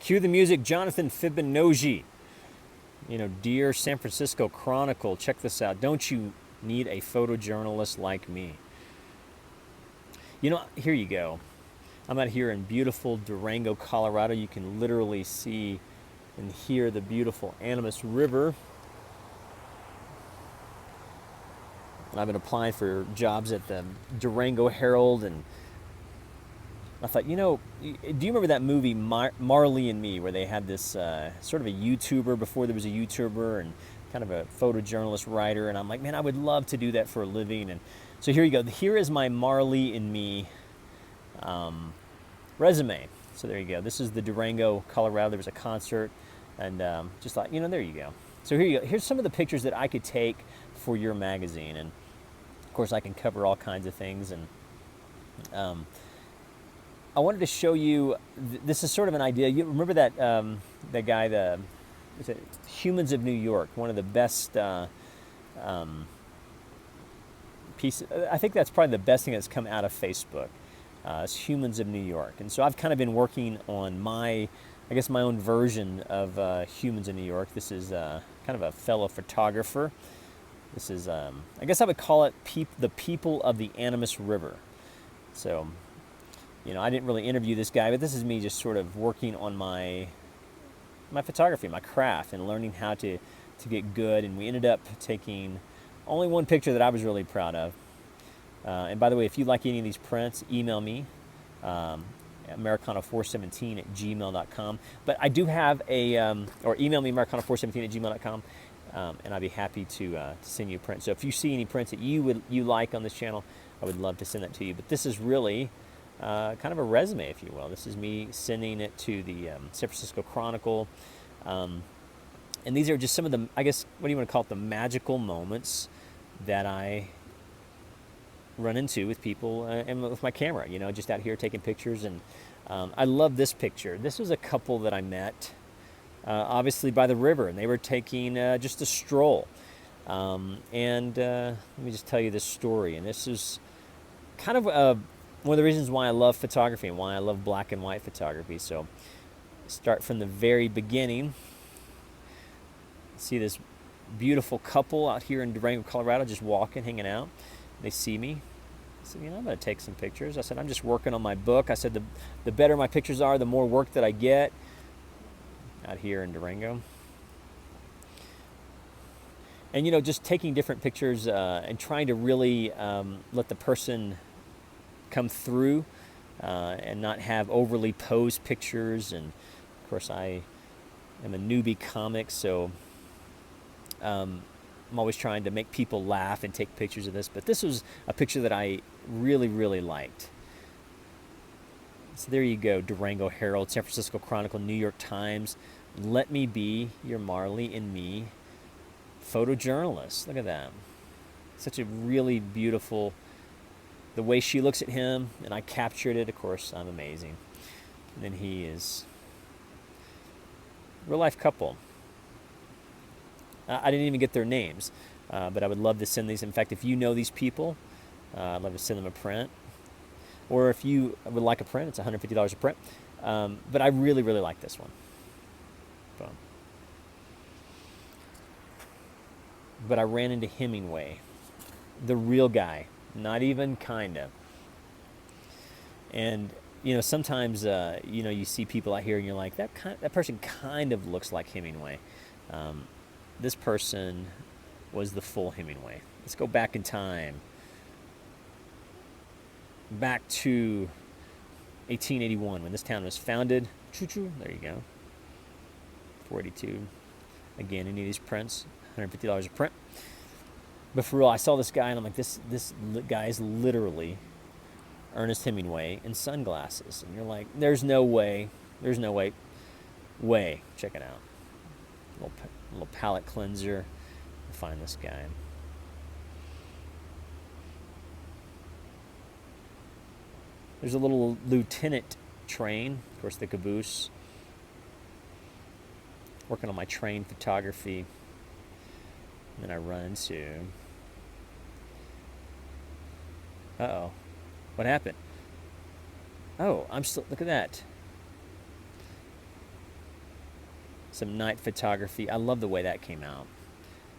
Cue the music, Jonathan Fibonojji. You know, dear San Francisco Chronicle, check this out. Don't you need a photojournalist like me? You know, here you go. I'm out here in beautiful Durango, Colorado. You can literally see and hear the beautiful Animas River. I've been applying for jobs at the Durango Herald, and I thought, you know, do you remember that movie Marley and Me, where they had this sort of a YouTuber before there was a YouTuber, and kind of a photojournalist writer, and I'm like, man, I would love to do that for a living. And so here you go. Here is my Marley and Me resume. So there you go. This is the Durango, Colorado. There was a concert, and just thought, you know, there you go. So here you go. Here's some of the pictures that I could take for your magazine, and of course I can cover all kinds of things. And I wanted to show you. This is sort of an idea. You remember that that guy, is it Humans of New York? One of the best pieces. I think that's probably the best thing that's come out of Facebook. It's Humans of New York, and so I've kind of been working on my own version of Humans in New York. This is kind of a fellow photographer. This is, I guess I would call it the people of the Animas River. So, you know, I didn't really interview this guy, but this is me just sort of working on my photography, my craft, and learning how to get good. And we ended up taking only one picture that I was really proud of. And by the way, if you like any of these prints, email me, americano417@gmail.com. But I do have or email me, americano417@gmail.com, and I'd be happy to send you a print. So if you see any prints that you like on this channel, I would love to send that to you. But this is really kind of a resume, if you will. This is me sending it to the San Francisco Chronicle. And these are just some of the, I guess, what do you want to call it, the magical moments that I run into with people and with my camera, you know, just out here taking pictures. And I love this picture. This was a couple that I met, obviously by the river, and they were taking just a stroll. And let me just tell you this story. And this is kind of one of the reasons why I love photography and why I love black and white photography. So start from the very beginning. See this beautiful couple out here in Durango, Colorado, just walking, hanging out. They see me. I said, you know, I'm going to take some pictures. I said, I'm just working on my book. I said, the better my pictures are, the more work that I get out here in Durango. And, you know, just taking different pictures and trying to really let the person come through and not have overly posed pictures. And, of course, I am a newbie comic, so I'm always trying to make people laugh and take pictures of this. But this was a picture that I really, really liked. So there you go, Durango Herald, San Francisco Chronicle, New York Times. Let me be your Marley and Me photojournalist. Look at that. Such a really beautiful, the way she looks at him, and I captured it. Of course, I'm amazing. And then he is real life couple. I didn't even get their names, but I would love to send these. In fact, if you know these people, I'd love to send them a print. Or if you would like a print, it's $150 a print. But I really, really like this one. But I ran into Hemingway, the real guy, not even kind of. And, you know, sometimes, you know, you see people out here and you're like, that person kind of looks like Hemingway. This person was the full Hemingway. Let's go back in time. Back to 1881 when this town was founded. Choo-choo, there you go. 482. Again, any of these prints, $150 a print. But for real, I saw this guy and I'm like, this guy is literally Ernest Hemingway in sunglasses. And you're like, there's no way. There's no way. Check it out. Little palette cleanser. Find this guy. There's a little lieutenant train, of course, the caboose. Working on my train photography. And then I run into. Uh-oh. What happened? Oh, I'm still. Look at that. some night photography. I love the way that came out.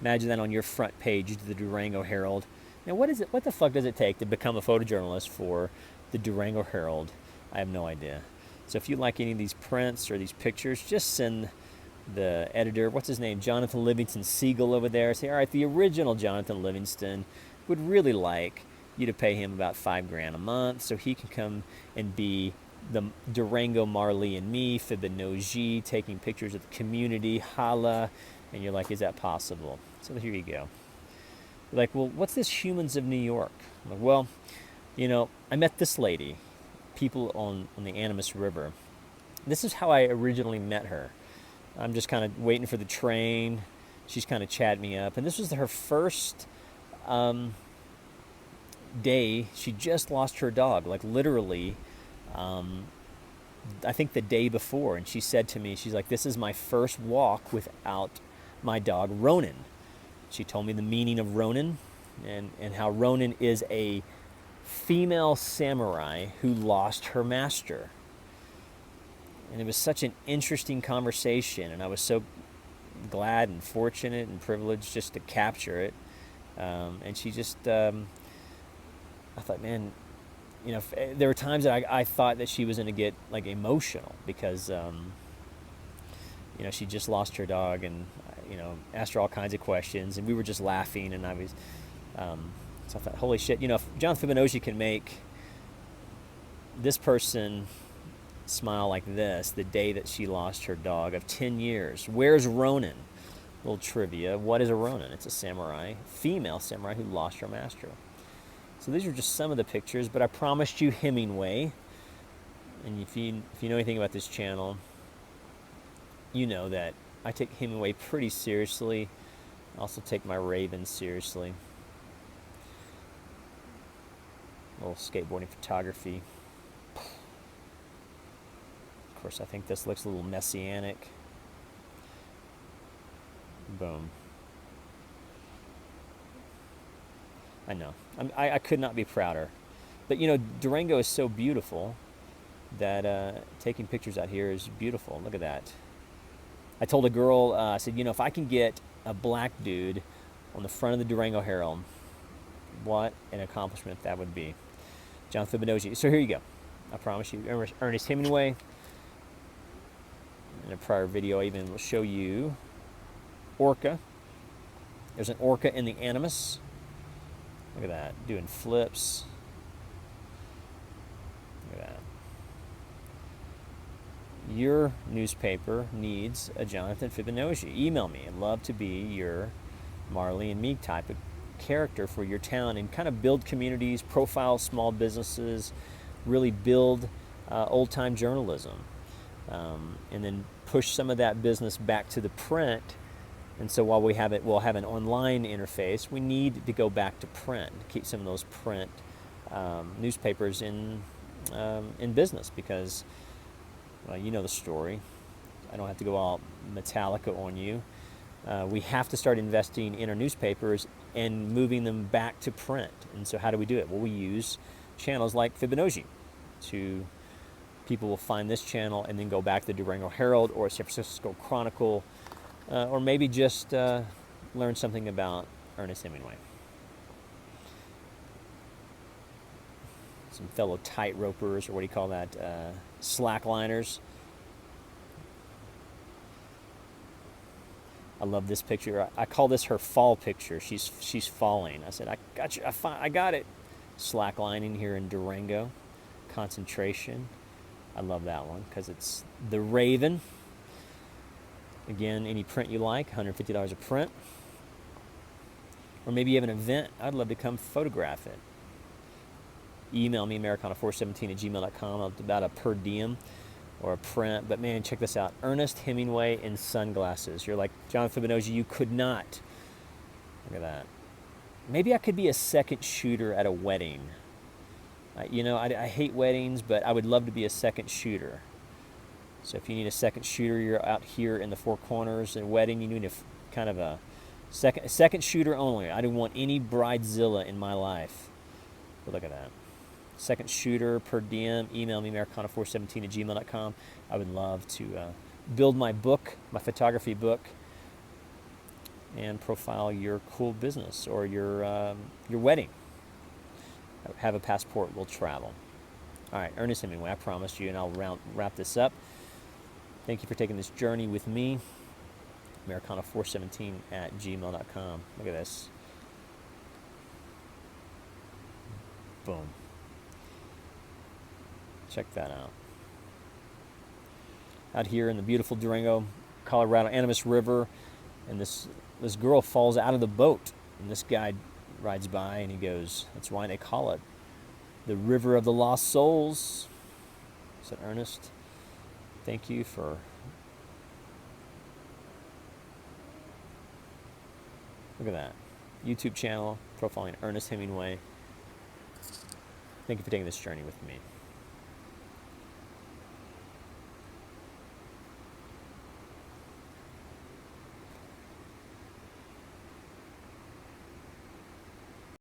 Imagine that on your front page of the Durango Herald. Now, what the fuck does it take to become a photojournalist for the Durango Herald? I have no idea. So if you like any of these prints or these pictures, just send the editor, what's his name, Jonathan Livingston Siegel over there. Say, all right, the original Jonathan Livingston would really like you to pay him about $5,000 a month so he can come and be the Durango Marley and me, Fibonojji, taking pictures of the community, holla. And you're like, is that possible? So here you go. You're like, well, what's this Humans of New York? I'm like, well, you know, I met this lady, people on the Animas River. This is how I originally met her. I'm just kind of waiting for the train. She's kind of chatting me up. And this was her first day. She just lost her dog, like literally, I think the day before. And she said to me, she's like, this is my first walk without my dog, Ronan. She told me the meaning of Ronan and how Ronan is a female samurai who lost her master. And it was such an interesting conversation, and I was so glad and fortunate and privileged just to capture it. And she just, I thought, man, you know, there were times that I thought that she was going to get like emotional because, you know, she just lost her dog, and you know, asked her all kinds of questions, and we were just laughing, and I was, so I thought, holy shit, you know, if John Fibonojji can make this person smile like this the day that she lost her dog of 10 years. Where's Ronan? A little trivia. What is a Ronan? It's a samurai, female samurai who lost her master. So these are just some of the pictures, but I promised you Hemingway. And if you know anything about this channel, you know that I take Hemingway pretty seriously. I also take my ravens seriously. A little skateboarding photography. Of course, I think this looks a little messianic. Boom. I know. I could not be prouder. But, you know, Durango is so beautiful that taking pictures out here is beautiful. Look at that. I told a girl, I said, you know, if I can get a black dude on the front of the Durango Herald, what an accomplishment that would be. John Fibonojji. So here you go. I promise you. Ernest Hemingway. In a prior video, I even will show you orca. There's an orca in the Animas. Look at that, doing flips. Look at that. Your newspaper needs a Jonathan Fibonojji. Email me. I'd love to be your Marley and me type of character for your town and kind of build communities, profile small businesses, really build old-time journalism. And then push some of that business back to the print. And so while we'll have an online interface, we need to go back to print, to keep some of those print newspapers in business because, well, you know the story. I don't have to go all Metallica on you. We have to start investing in our newspapers and moving them back to print. And so how do we do it? Well, we use channels like Fibonojji to... People will find this channel and then go back to the Durango Herald or San Francisco Chronicle, or maybe just learn something about Ernest Hemingway. Some fellow tightropers, or what do you call that, slackliners. I love this picture. I call this her fall picture. She's falling. I said, I got you. I got it. Slacklining here in Durango. Concentration. I love that one because it's the Raven. Again, any print you like, $150 a print. Or maybe you have an event. I'd love to come photograph it. Email me, americana417@gmail.com, about a per diem or a print. But man, check this out. Ernest Hemingway in sunglasses. You're like, John Fibonojji, you could not. Look at that. Maybe I could be a second shooter at a wedding. You know, I hate weddings, but I would love to be a second shooter. So if you need a second shooter, you're out here in the Four Corners at a wedding, you need kind of a second shooter only. I don't want any bridezilla in my life. But look at that. Second shooter per diem. Email me, americana417@gmail.com. I would love to build my book, my photography book, and profile your cool business or your wedding. Have a passport, we'll travel. All right, Ernest Hemingway, I promised you, and I'll wrap this up. Thank you for taking this journey with me. Americana417@gmail.com. Look at this. Boom. Check that out. Out here in the beautiful Durango, Colorado, Animas River, and this girl falls out of the boat, and this guy rides by and he goes, that's why they call it the River of the Lost Souls. I said, Ernest, thank you for look at that YouTube channel profiling Ernest Hemingway. Thank you for taking this journey with me.